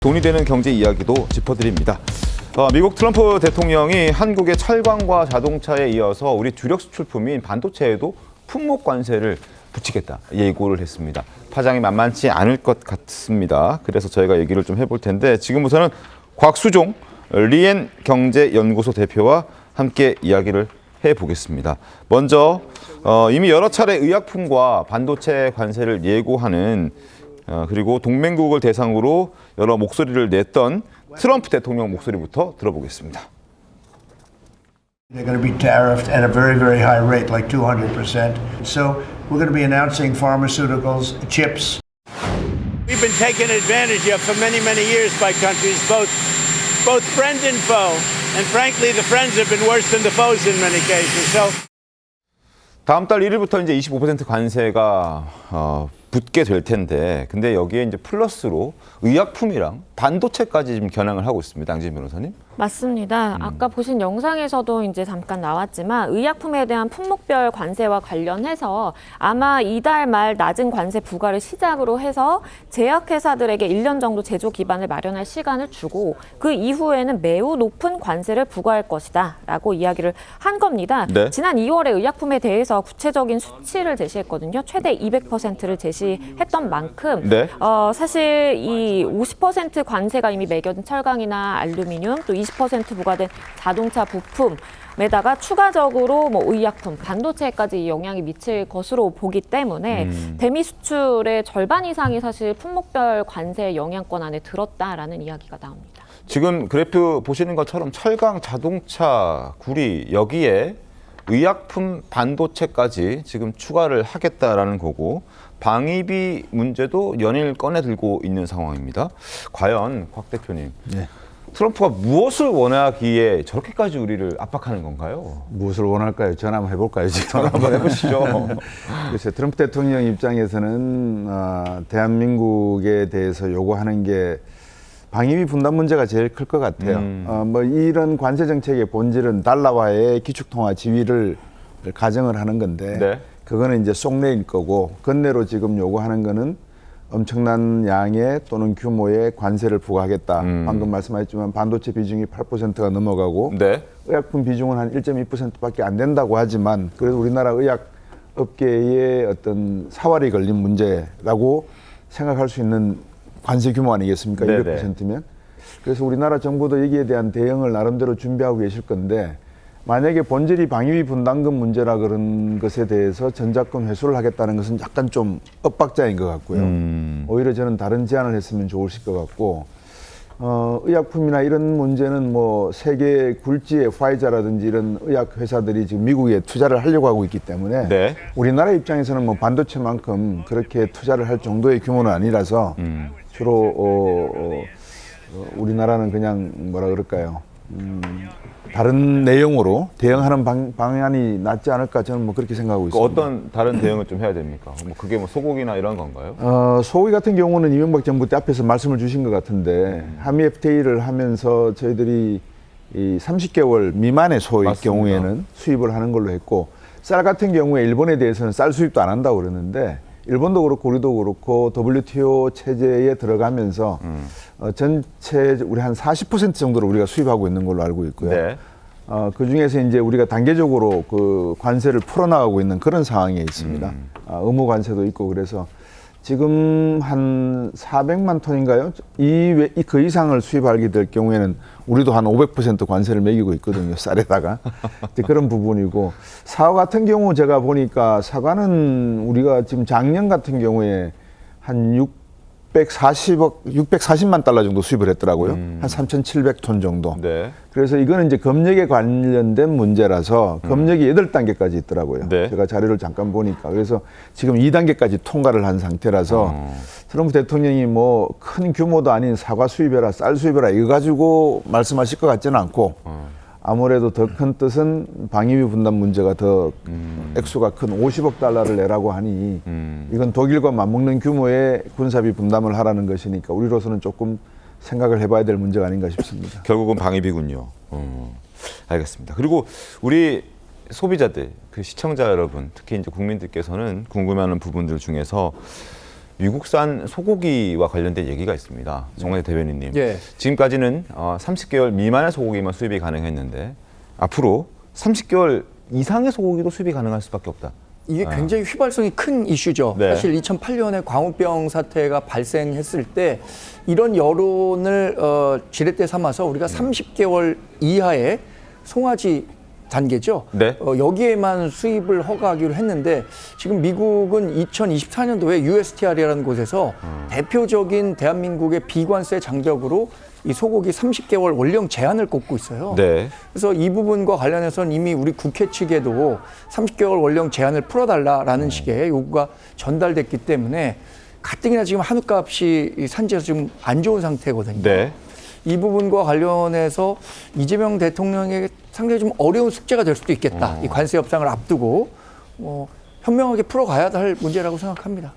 돈이 되는 경제 이야기도 짚어드립니다. 미국 트럼프 대통령이 한국의 철강과 자동차에 이어서 우리 주력 수출품인 반도체에도 품목 관세를 붙이겠다 예고를 했습니다. 파장이 만만치 않을 것 같습니다. 그래서 저희가 얘기를 좀 해볼 텐데 지금부터는 곽수종 리엔 경제연구소 대표와 함께 이야기를 해보겠습니다. 먼저 이미 여러 차례 의약품과 반도체 관세를 예고하는 그리고 동맹국을 대상으로 여러 목소리를 냈던 트럼프 대통령 목소리부터 들어보겠습니다. They're going to be tariffed at a very, very high rate, like 200%. So we're going to be announcing pharmaceuticals, chips. We've been taken advantage of for many, many years by countries, both friend and foe. And frankly, the friends have been worse than the foes in many cases. So 다음 달 1일부터 이제 25% 관세가 붙게 될 텐데, 근데 여기에 이제 플러스로 의약품이랑 반도체까지 지금 겨냥을 하고 있습니다. 양진 변호사님. 맞습니다. 아까 보신 영상에서도 이제 잠깐 나왔지만 의약품에 대한 품목별 관세와 관련해서 아마 이달 말 낮은 관세 부과를 시작으로 해서 제약회사들에게 1년 정도 제조 기반을 마련할 시간을 주고 그 이후에는 매우 높은 관세를 부과할 것이다 라고 이야기를 한 겁니다. 네. 지난 2월에 의약품에 대해서 구체적인 수치를 제시했거든요. 최대 200%를 제시했던 만큼 네. 사실 이 50% 관세가 이미 매겨진 철강이나 알루미늄 또 20% 부과된 자동차 부품에다가 추가적으로 뭐 의약품, 반도체까지 영향이 미칠 것으로 보기 때문에 대미 수출의 절반 이상이 사실 품목별 관세 영향권 안에 들었다라는 이야기가 나옵니다. 지금 그래프 보시는 것처럼 철강, 자동차, 구리 여기에 의약품, 반도체까지 지금 추가를 하겠다라는 거고 방위비 문제도 연일 꺼내 들고 있는 상황입니다. 과연 곽 대표님, 네. 트럼프가 무엇을 원하기에 저렇게까지 우리를 압박하는 건가요? 무엇을 원할까요? 전화 한번 해볼까요? 지금 전화 한번 해보시죠. 글쎄, 트럼프 대통령 입장에서는 대한민국에 대해서 요구하는 게 방위비 분담 문제가 제일 클 것 같아요. 뭐 이런 관세 정책의 본질은 달러화의 기축통화 지위를 가정을 하는 건데 네. 그거는 이제 속내일 거고 건내로 지금 요구하는 거는 엄청난 양의 또는 규모의 관세를 부과하겠다. 방금 말씀하셨지만 반도체 비중이 8%가 넘어가고 네. 의약품 비중은 한 1.2%밖에 안 된다고 하지만 그래도 우리나라 의약 업계의 어떤 사활이 걸린 문제라고 생각할 수 있는 관세 규모 아니겠습니까? 네네. 200%면. 그래서 우리나라 정부도 여기에 대한 대응을 나름대로 준비하고 계실 건데 만약에 본질이 방위비 분담금 문제라 그런 것에 대해서 전작권 회수를 하겠다는 것은 약간 좀 엇박자인 것 같고요. 오히려 저는 다른 제안을 했으면 좋으실 것 같고 의약품이나 이런 문제는 뭐 세계 굴지의 화이자라든지 이런 의약 회사들이 지금 미국에 투자를 하려고 하고 있기 때문에 네. 우리나라 입장에서는 뭐 반도체만큼 그렇게 투자를 할 정도의 규모는 아니라서 주로 우리나라는 그냥 뭐라 그럴까요? 다른 내용으로 대응하는 방안이 낫지 않을까 저는 뭐 그렇게 생각하고 있습니다. 어떤 다른 대응을 좀 해야 됩니까? 뭐 그게 뭐 소고기나 이런 건가요? 소고기 같은 경우는 이명박 정부 때 앞에서 말씀을 주신 것 같은데 한미 FTA를 하면서 저희들이 이 30개월 미만의 소의 맞습니다. 경우에는 수입을 하는 걸로 했고 쌀 같은 경우에 일본에 대해서는 쌀 수입도 안 한다고 그러는데 일본도 그렇고 우리도 그렇고 WTO 체제에 들어가면서 전체 우리 한 40% 정도를 우리가 수입하고 있는 걸로 알고 있고요. 네. 그 중에서 이제 우리가 단계적으로 그 관세를 풀어나가고 있는 그런 상황에 있습니다. 의무 관세도 있고 그래서 지금 한 400만 톤인가요? 그 이상을 수입하게 될 경우에는 우리도 한 500% 관세를 매기고 있거든요. 쌀에다가. 그런 부분이고 사과 같은 경우 제가 보니까 사과는 우리가 지금 작년 같은 경우에 한 640만 달러 정도 수입을 했더라고요. 한 3,700톤 정도. 네. 그래서 이거는 이제 검역에 관련된 문제라서 검역이 8단계까지 있더라고요. 네. 제가 자료를 잠깐 보니까. 그래서 지금 2단계까지 통과를 한 상태라서 트럼프 대통령이 뭐 큰 규모도 아닌 사과 수입해라, 쌀 수입해라 이거 가지고 말씀하실 것 같지는 않고 아무래도 더 큰 뜻은 방위비 분담 문제가 더 액수가 큰 50억 달러를 내라고 하니 이건 독일과 맞먹는 규모의 군사비 분담을 하라는 것이니까 우리로서는 조금 생각을 해봐야 될 문제가 아닌가 싶습니다. 결국은 방위비군요. 알겠습니다. 그리고 우리 소비자들, 그 시청자 여러분, 특히 이제 국민들께서는 궁금해하는 부분들 중에서 미국산 소고기와 관련된 얘기가 있습니다. 정관재 대변인님. 예. 지금까지는 30개월 미만의 소고기만 수입이 가능했는데 앞으로 30개월 이상의 소고기도 수입이 가능할 수밖에 없다. 이게 굉장히 휘발성이 큰 이슈죠. 네. 사실 2008년에 광우병 사태가 발생했을 때 이런 여론을 지렛대 삼아서 우리가 30개월 이하의 송아지 단계죠. 네. 여기에만 수입을 허가하기로 했는데 지금 미국은 2024년도에 USTR이라는 곳에서 대표적인 대한민국의 비관세 장벽으로 이 소고기 30개월 원령 제한을 꼽고 있어요. 네. 그래서 이 부분과 관련해서는 이미 우리 국회 측에도 30개월 원령 제한을 풀어달라라는 식의 요구가 전달됐기 때문에 가뜩이나 지금 한우값이 이 산지에서 지금 안 좋은 상태거든요. 네. 이 부분과 관련해서 이재명 대통령에게 상당히 좀 어려운 숙제가 될 수도 있겠다. 이 관세 협상을 앞두고 현명하게 풀어가야 할 문제라고 생각합니다.